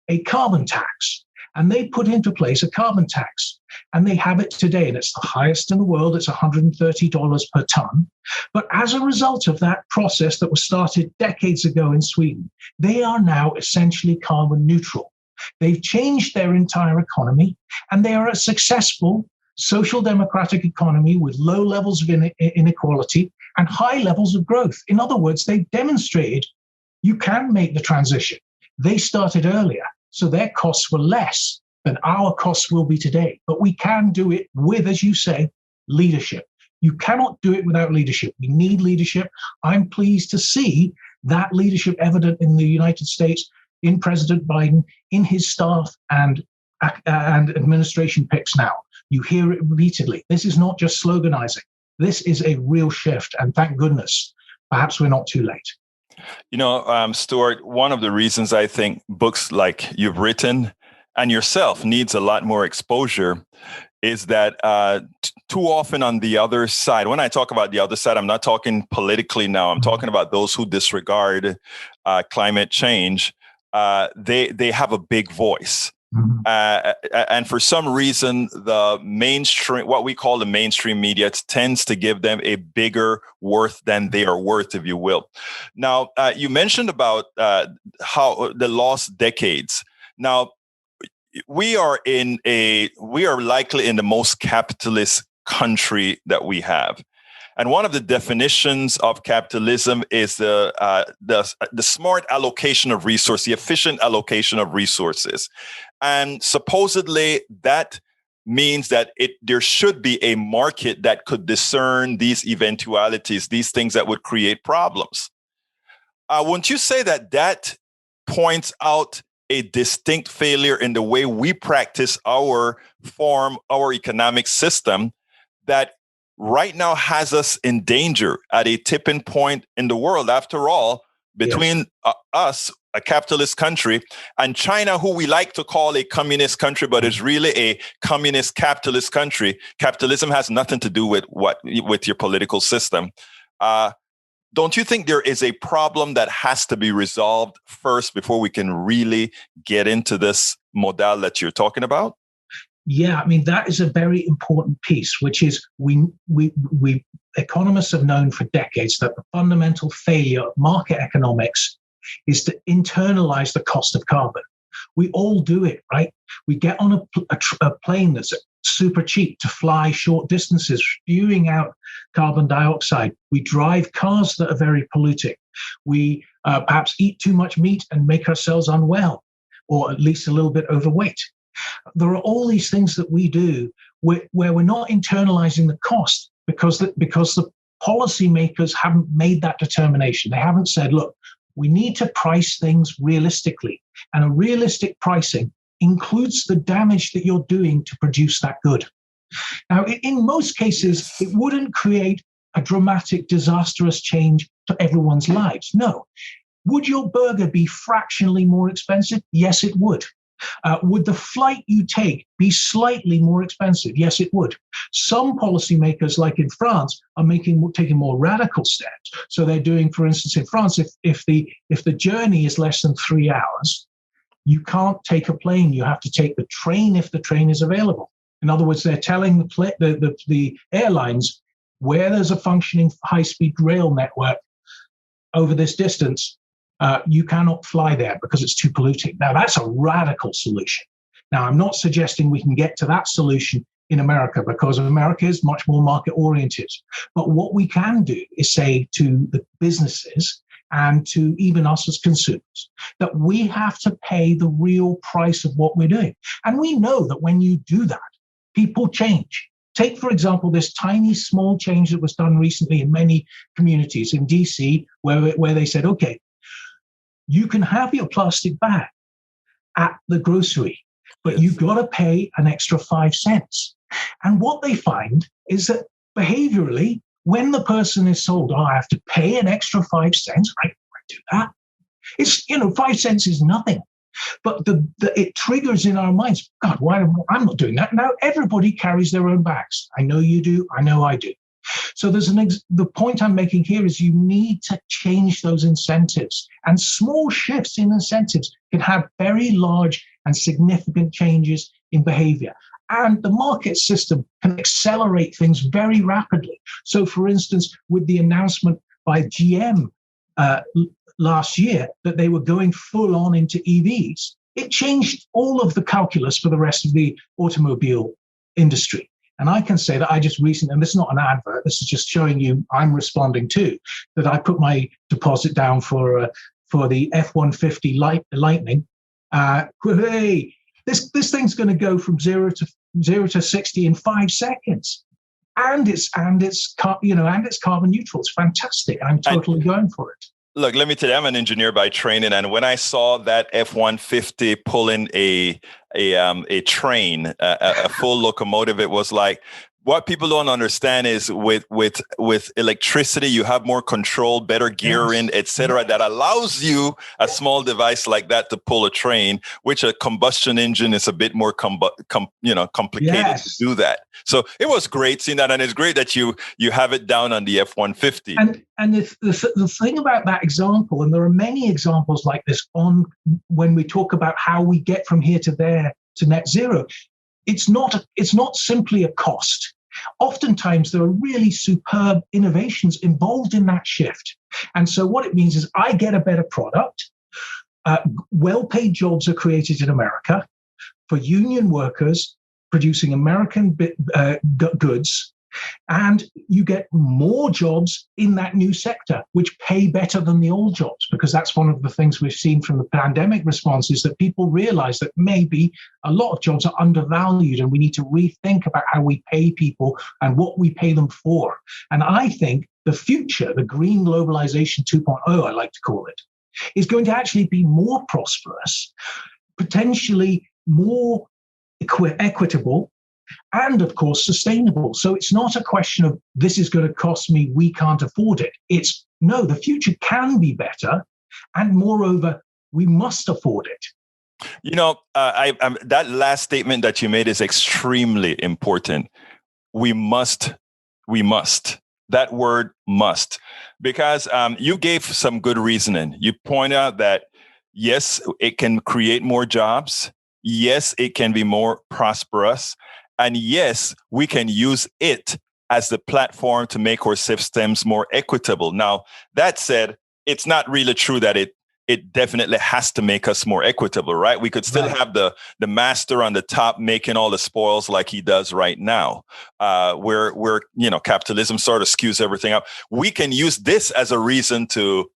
a carbon tax. And they put into place a carbon tax. And they have it today, and it's the highest in the world. It's $130 per ton. But as a result of that process that was started decades ago in Sweden, they are now essentially carbon neutral. They've changed their entire economy, and they are a successful social democratic economy with low levels of inequality and high levels of growth. In other words, they've demonstrated you can make the transition. They started earlier, so their costs were less than our costs will be today. But we can do it with, as you say, leadership. You cannot do it without leadership. We need leadership. I'm pleased to see that leadership evident in the United States, in President Biden, in his staff and administration picks now. You hear it repeatedly. This is not just sloganizing. This is a real shift. And thank goodness, perhaps we're not too late. You know, Stuart, one of the reasons I think books like you've written and yourself needs a lot more exposure is that too often on the other side, when I talk about the other side, I'm not talking politically now. I'm talking about those who disregard climate change. They have a big voice. Mm-hmm. And for some reason, the mainstream, what we call the mainstream media, tends to give them a bigger worth than they are worth, if you will. Now, you mentioned about how the lost decades. Now, we are likely in the most capitalist country that we have. And one of the definitions of capitalism is the smart allocation of resources, the efficient allocation of resources. And supposedly that means that there should be a market that could discern these eventualities, these things that would create problems. Wouldn't you say that points out a distinct failure in the way we practice our economic system that right now has us in danger at a tipping point in the world? After all, between us, a capitalist country, and China, who we like to call a communist country, but is really a communist capitalist country. Capitalism has nothing to do with your political system. Don't you think there is a problem that has to be resolved first before we can really get into this model that you're talking about? Yeah, I mean, that is a very important piece, which is we economists have known for decades that the fundamental failure of market economics is to internalize the cost of carbon. We all do it, right? We get on a plane that's super cheap to fly short distances, spewing out carbon dioxide. We drive cars that are very polluting. We perhaps eat too much meat and make ourselves unwell, or at least a little bit overweight. There are all these things that we do where we're not internalizing the cost because the policymakers haven't made that determination. They haven't said, look, we need to price things realistically. And a realistic pricing includes the damage that you're doing to produce that good. Now, in most cases, it wouldn't create a dramatic, disastrous change to everyone's lives. No. Would your burger be fractionally more expensive? Yes, it would. Would the flight you take be slightly more expensive? Yes, it would. Some policymakers, like in France, are taking more radical steps. So they're doing, for instance, in France, if the journey is less than 3 hours, you can't take a plane. You have to take the train if the train is available. In other words, they're telling the airlines where there's a functioning high-speed rail network over this distance, you cannot fly there because it's too polluting. Now, that's a radical solution. Now, I'm not suggesting we can get to that solution in America because America is much more market-oriented. But what we can do is say to the businesses and to even us as consumers that we have to pay the real price of what we're doing. And we know that when you do that, people change. Take, for example, this tiny, small change that was done recently in many communities in DC, where they said, okay, you can have your plastic bag at the grocery, but you've got to pay an extra 5 cents. And what they find is that behaviorally, when the person is told, I have to pay an extra 5 cents, I do that. It's, 5 cents is nothing. But it triggers in our minds, God, I'm not doing that. Now everybody carries their own bags. I know you do. I know I do. So the point I'm making here is you need to change those incentives, and small shifts in incentives can have very large and significant changes in behavior. And the market system can accelerate things very rapidly. So, for instance, with the announcement by GM last year that they were going full on into EVs, it changed all of the calculus for the rest of the automobile industry. And I can say that I just recently, and this is not an advert, this is just showing you I'm responding to, that I put my deposit down for the F-150 Lightning. Hey, this thing's going to go from 0 to 60 in 5 seconds, and it's carbon neutral. It's fantastic. I'm totally going for it. Look, let me tell you, I'm an engineer by training, and when I saw that F-150 pulling a train, a full locomotive, it was like, what people don't understand is with electricity, you have more control, better gearing, etc., that allows you a small device like that to pull a train, which a combustion engine is a bit more complicated to do that. So it was great seeing that, and it's great that you have it down on the F-150. And the thing about that example, and there are many examples like this when we talk about how we get from here to there to net zero, it's not simply a cost. Oftentimes, there are really superb innovations involved in that shift. And so what it means is I get a better product. Well-paid jobs are created in America for union workers producing American goods. And you get more jobs in that new sector, which pay better than the old jobs, because that's one of the things we've seen from the pandemic response is that people realize that maybe a lot of jobs are undervalued and we need to rethink about how we pay people and what we pay them for. And I think the future, the green globalization 2.0, I like to call it, is going to actually be more prosperous, potentially more equitable, and of course, sustainable. So it's not a question of this is going to cost me, we can't afford it. It's no, the future can be better. And moreover, we must afford it. You know, that last statement that you made is extremely important. We must. That word must, because you gave some good reasoning. You point out that, yes, it can create more jobs. Yes, it can be more prosperous. And yes, we can use it as the platform to make our systems more equitable. Now, that said, it's not really true that it definitely has to make us more equitable, right? We could still have the master on the top making all the spoils like he does right now, where capitalism sort of skews everything up. We can use this as a reason to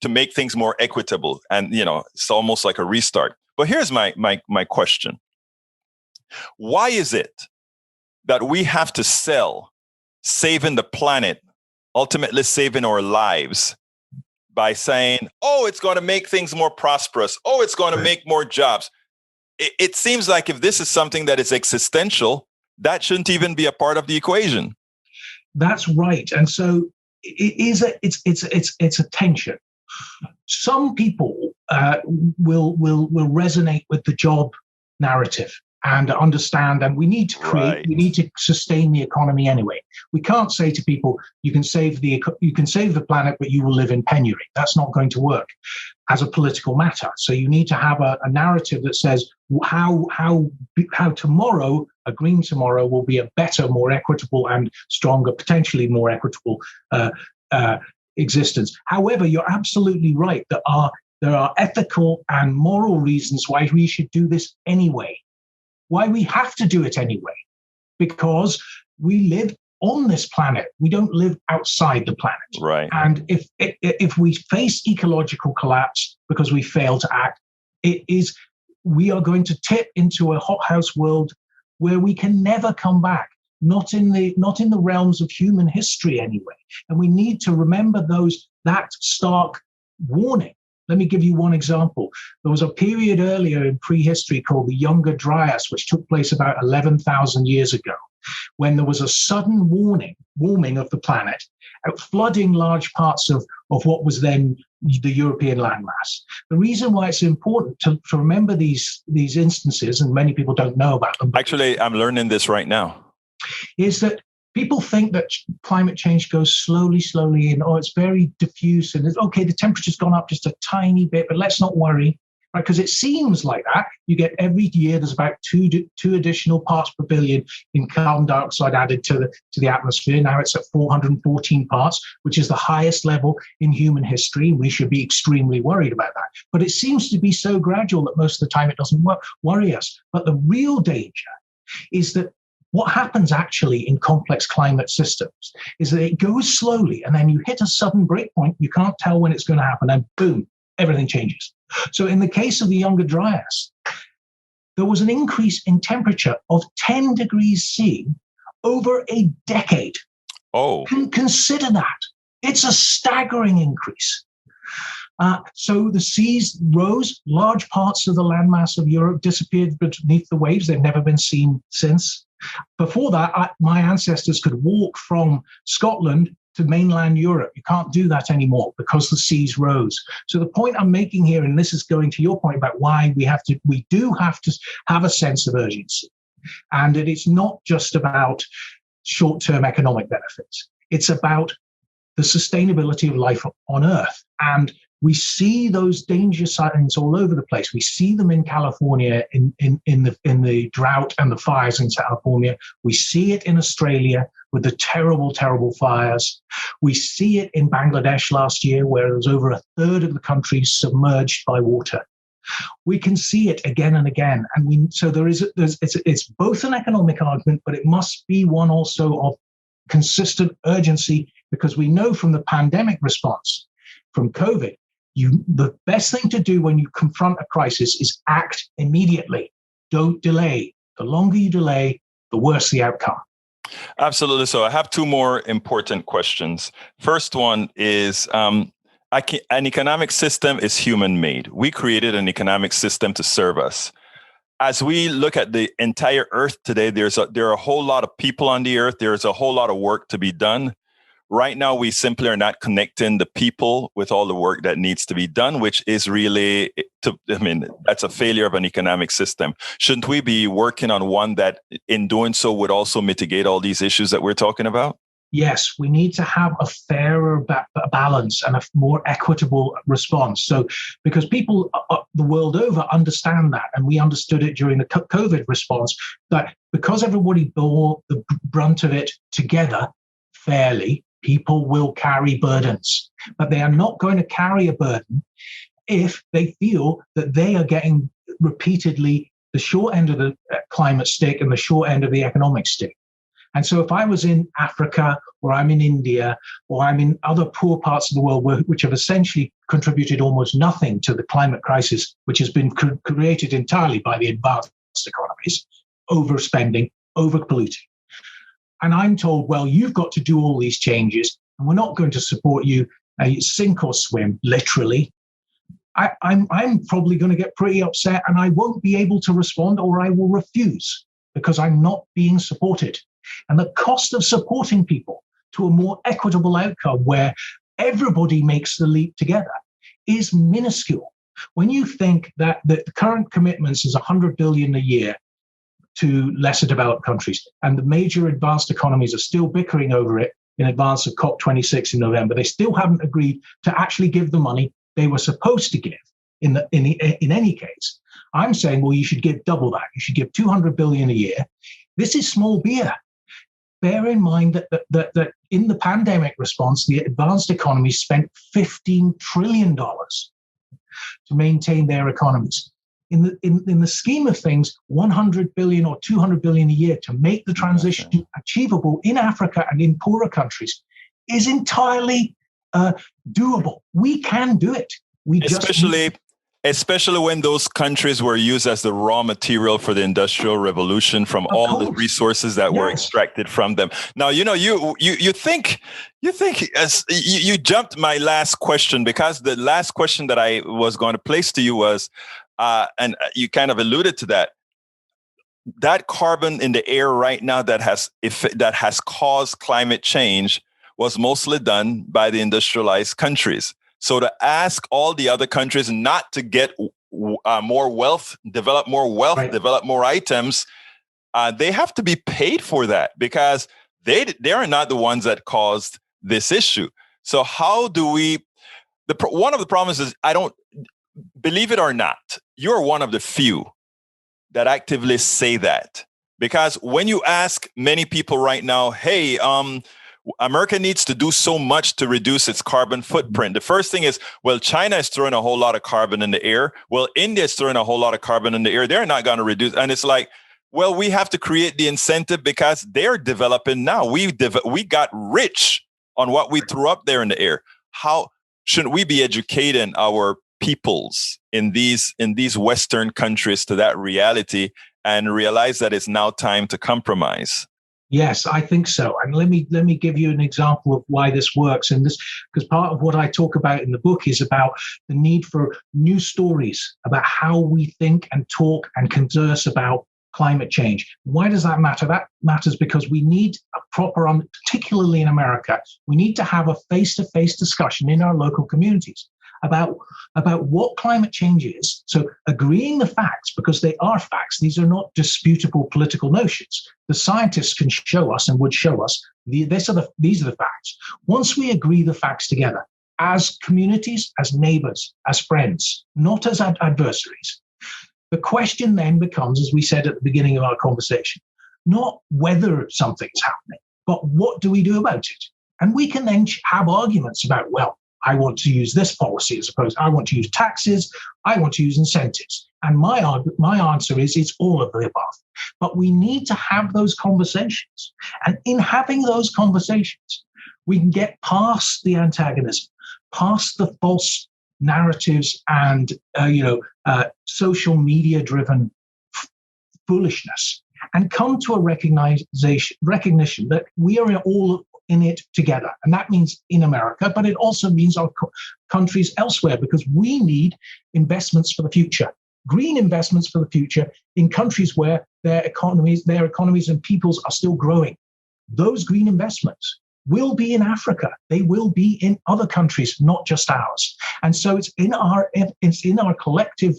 make things more equitable, and it's almost like a restart. But here's my question: why is it that we have to sell saving the planet, ultimately saving our lives, by saying, oh, it's going to make things more prosperous. Oh, it's going to make more jobs. It seems like if this is something that is existential, that shouldn't even be a part of the equation. That's right. And so it's a tension. Some people will resonate with the job narrative and understand, and we need to create, we need to sustain the economy anyway. We can't say to people, you can save the planet, but you will live in penury. That's not going to work as a political matter. So you need to have a narrative that says how tomorrow, a green tomorrow, will be a better, more equitable and stronger, potentially more equitable existence. However, you're absolutely right. There are ethical and moral reasons why we should do this anyway. Why we have to do it anyway, because we live on this planet. We don't live outside the planet. Right. And if we face ecological collapse because we fail to act, we are going to tip into a hothouse world where we can never come back. Not in the realms of human history anyway. And we need to remember that stark warning. Let me give you one example. There was a period earlier in prehistory called the Younger Dryas, which took place about 11,000 years ago, when there was a sudden warming of the planet, flooding large parts of what was then the European landmass. The reason why it's important to remember these instances, and many people don't know about them. Actually, I'm learning this right now. Is that people think that climate change goes slowly, and it's very diffuse, and okay, the temperature's gone up just a tiny bit, but let's not worry, right? Because it seems like that. You get every year there's about two additional parts per billion in carbon dioxide added to the atmosphere. Now it's at 414 parts, which is the highest level in human history. We should be extremely worried about that. But it seems to be so gradual that most of the time it doesn't worry us. But the real danger is that what happens actually in complex climate systems is that it goes slowly, and then you hit a sudden breakpoint. You can't tell when it's going to happen, and boom, everything changes. So in the case of the Younger Dryas, there was an increase in temperature of 10 degrees C over a decade. Oh. Consider that. It's a staggering increase. So the seas rose, large parts of the landmass of Europe disappeared beneath the waves. They've never been seen since. Before that, my ancestors could walk from Scotland to mainland Europe. You can't do that anymore because the seas rose. So the point I'm making here, and this is going to your point about why we do have to have a sense of urgency, and that it's not just about short-term economic benefits. It's about the sustainability of life on Earth. And we see those danger signs all over the place. We see them in California in the drought and the fires in California. We see it in Australia with the terrible, terrible fires. We see it in Bangladesh last year, where there was over a third of the country submerged by water. We can see it again and again. And so it's both an economic argument, but it must be one also of consistent urgency, because we know from the pandemic response from COVID, the best thing to do when you confront a crisis is act immediately. Don't delay. The longer you delay, the worse the outcome. Absolutely. So I have two more important questions. First one is, an economic system is human-made. We created an economic system to serve us. As we look at the entire Earth today, there are a whole lot of people on the Earth. There's a whole lot of work to be done. right now we simply are not connecting the people with all the work that needs to be done, which is really, that's a failure of an economic system. Shouldn't we be working on one that in doing so would also mitigate all these issues that we're talking about? Yes, we need to have a fairer balance and a more equitable response. So, because people the world over understand that, and we understood it during the COVID response, that because everybody bore the brunt of it together fairly, people will carry burdens. But they are not going to carry a burden if they feel that they are getting repeatedly the short end of the climate stick and the short end of the economic stick. And so if I was in Africa, or I'm in India, or I'm in other poor parts of the world which have essentially contributed almost nothing to the climate crisis, which has been created entirely by the advanced economies, overspending, overpolluting. And I'm told, well, you've got to do all these changes, and we're not going to support you, sink or swim, literally. I'm probably going to get pretty upset, and I won't be able to respond, or I will refuse, because I'm not being supported. And the cost of supporting people to a more equitable outcome where everybody makes the leap together is minuscule. When you think that the current commitments is $100 billion a year to lesser developed countries, and the major advanced economies are still bickering over it in advance of COP26 in November, they still haven't agreed to actually give the money they were supposed to give in any case. I'm saying, well, you should give double that. You should give $200 billion a year. This is small beer. Bear in mind that in the pandemic response, the advanced economies spent $15 trillion to maintain their economies. In the scheme of things, $100 billion or $200 billion a year to make the transition achievable in Africa and in poorer countries is entirely doable. We can do it. Especially when those countries were used as the raw material for the Industrial Revolution from all the resources that were extracted from them. Now, you think as you jumped my last question, because the last question that I was going to place to you was, and you kind of alluded to that carbon in the air right now that has caused climate change was mostly done by the industrialized countries. So to ask all the other countries not to get more wealth, develop more items, they have to be paid for that, because they are not the ones that caused this issue. So how do we? One of the problems is, I don't believe it or not, you're one of the few that actively say that, because when you ask many people right now, hey, America needs to do so much to reduce its carbon footprint. The first thing is, well, China is throwing a whole lot of carbon in the air. Well, India is throwing a whole lot of carbon in the air. They're not going to reduce. And it's like, well, we have to create the incentive because they're developing now. We got rich on what we threw up there in the air. How shouldn't we be educating our peoples in these Western countries to that reality and realize that it's now time to compromise? Yes, I think so. And let me give you an example of why this works. And this, because part of what I talk about in the book is about the need for new stories about how we think and talk and converse about climate change. Why does that matter? That matters because we need a proper, particularly in America, we need to have a face-to-face discussion in our local communities about what climate change is. So agreeing the facts, because they are facts. These are not disputable political notions. The scientists can show us and would show us these are the facts. Once we agree the facts together as communities, as neighbors, as friends, not as adversaries, the question then becomes, as we said at the beginning of our conversation, not whether something is happening, but what do we do about it? And we can then have arguments about, well, I want to use this policy as opposed, I want to use taxes, I want to use incentives. And my answer is it's all of the above. But we need to have those conversations. And in having those conversations, we can get past the antagonism, past the false narratives and social media-driven foolishness, and come to a recognition that we are all in it together. And that means in America, but it also means our countries elsewhere, because we need investments for the future, green investments for the future in countries where their economies and peoples are still growing. Those green investments will be in Africa. They will be in other countries, not just ours. And so it's in our collective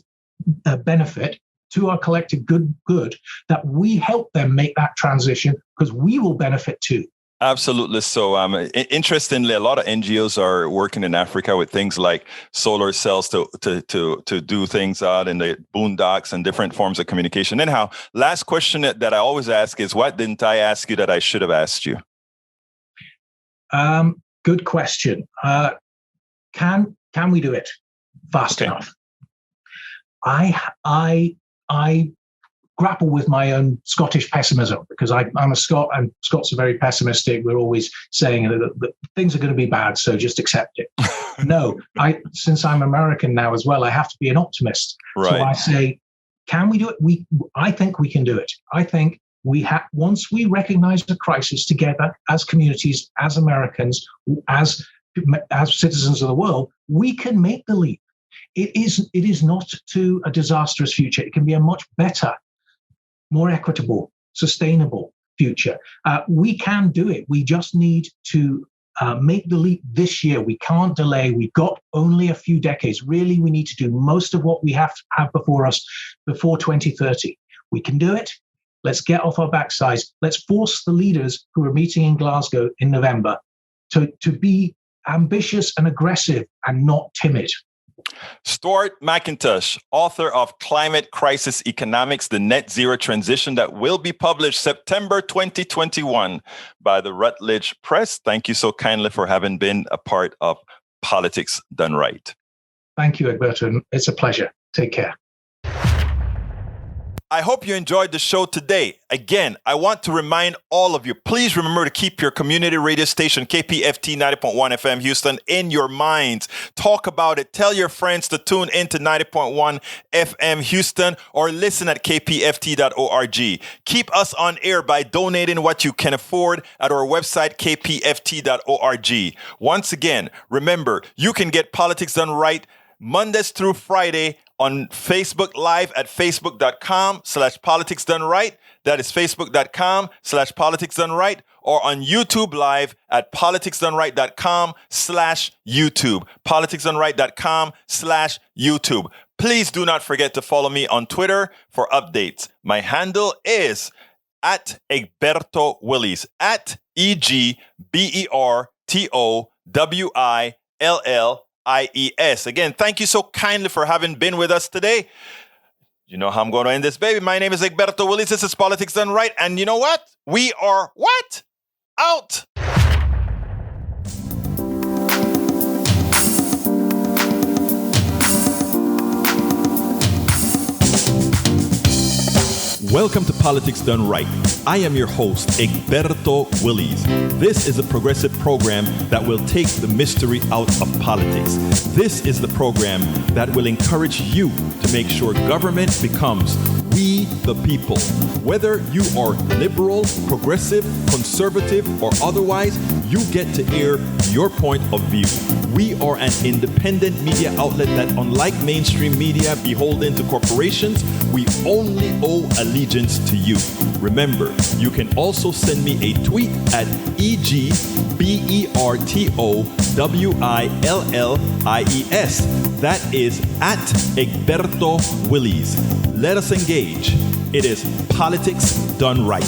benefit, to our collective good, that we help them make that transition, because we will benefit too. Absolutely. So, interestingly, a lot of NGOs are working in Africa with things like solar cells to do things out in the boondocks and different forms of communication. Anyhow, last question that I always ask is, what didn't I ask you that I should have asked you? Good question. Can we do it fast enough? I grapple with my own Scottish pessimism, because I'm a Scot, and Scots are very pessimistic. We're always saying that things are going to be bad, so just accept it. No, since I'm American now as well, I have to be an optimist. Right. So I say, can we do it? I think we can do it. I think once we recognize the crisis together as communities, as Americans, as citizens of the world, we can make the leap. It is not to a disastrous future. It can be a much better, more equitable, sustainable future. We can do it. We just need to make the leap this year. We can't delay. We've got only a few decades. Really, we need to do most of what we have before us before 2030. We can do it. Let's get off our backsides. Let's force the leaders who are meeting in Glasgow in November to be ambitious and aggressive and not timid. Stuart Mackintosh, author of Climate Crisis Economics, the Net Zero Transition, that will be published September 2021 by the Routledge Press. Thank you so kindly for having been a part of Politics Done Right. Thank you, Egberto. It's a pleasure. Take care. I hope you enjoyed the show today. Again, I want to remind all of you, please remember to keep your community radio station, KPFT 90.1 FM Houston, in your minds. Talk about it. Tell your friends to tune into 90.1 FM Houston, or listen at kpft.org. Keep us on air by donating what you can afford at our website, kpft.org. Once again, remember, you can get Politics Done Right Mondays through Friday on Facebook Live at facebook.com/politicsdoneright. That is facebook.com/politicsdoneright, or on YouTube Live at politicsdoneright.com/YouTube. politicsdoneright.com/YouTube. Please do not forget to follow me on Twitter for updates. My handle is at Egberto Willies, at EGBERTOWILLIES. Again, thank you so kindly for having been with us today. You know how I'm going to end this, baby. My name is Egberto Willies. This is Politics Done Right. And you know what? We are what? Out. Welcome to Politics Done Right. I am your host, Egberto Willies. This is a progressive program that will take the mystery out of politics. This is the program that will encourage you to make sure government becomes we the people. Whether you are liberal, progressive, conservative, or otherwise, you get to air your point of view. We are an independent media outlet that, unlike mainstream media beholden to corporations, we only owe allegiance to you. Remember, you can also send me a tweet at EGBERTOWILLIES. That is at Egberto Willies. Let us engage. It is Politics Done Right.